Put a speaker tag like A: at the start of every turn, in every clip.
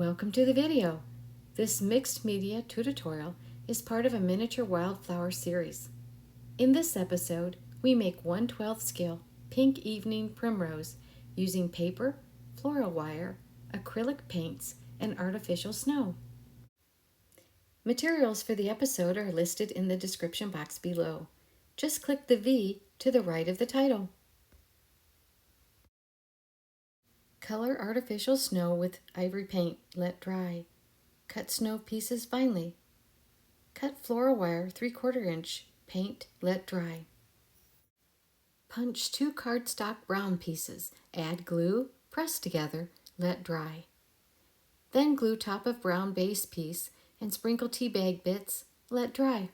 A: Welcome to the video. This mixed media tutorial is part of a miniature wildflower series. In this episode, we make 1/12 scale Pink Evening Primrose using paper, floral wire, acrylic paints, and artificial snow. Materials for the episode are listed in the description box below. Just click the V to the right of the title. Color artificial snow with ivory paint, let dry. Cut snow pieces finely. Cut floral wire 3/4 inch, paint, let dry. Punch 2 cardstock brown pieces, add glue, press together, let dry. Then glue top of brown base piece and sprinkle tea bag bits, let dry.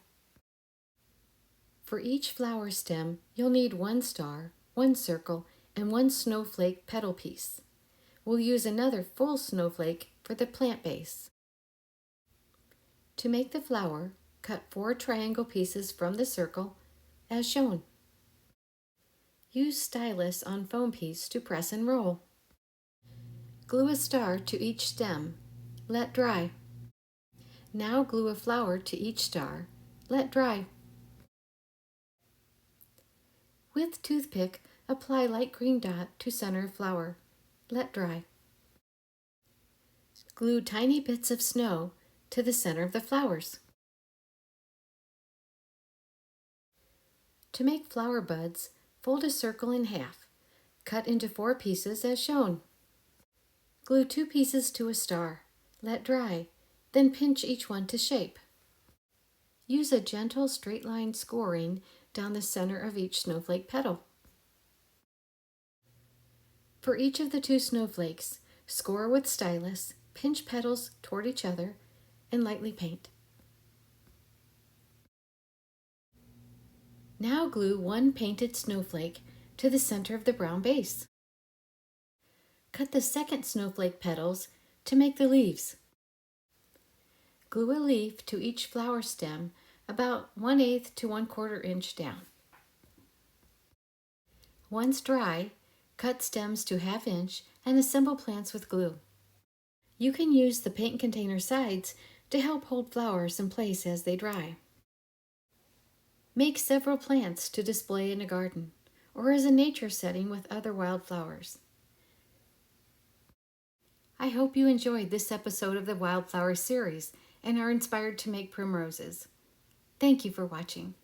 A: For each flower stem, you'll need 1 star, 1 circle, and 1 snowflake petal piece. We'll use another full snowflake for the plant base. To make the flower, cut 4 triangle pieces from the circle, as shown. Use stylus on foam piece to press and roll. Glue a star to each stem, let dry. Now glue a flower to each star, let dry. With toothpick, apply light green dot to center of flower, let dry. Glue tiny bits of snow to the center of the flowers. To make flower buds, fold a circle in half. Cut into 4 pieces as shown. Glue 2 pieces to a star, let dry, then pinch each one to shape. Use a gentle straight line scoring down the center of each snowflake petal. For each of the 2 snowflakes, score with stylus, pinch petals toward each other, and lightly paint. Now glue 1 painted snowflake to the center of the brown base. Cut the second snowflake petals to make the leaves. Glue a leaf to each flower stem about 1/8 to 1/4 inch down. Once dry, cut stems to 1/2 inch and assemble plants with glue. You can use the paint container sides to help hold flowers in place as they dry. Make several plants to display in a garden or as a nature setting with other wildflowers. I hope you enjoyed this episode of the Wildflower series and are inspired to make primroses. Thank you for watching.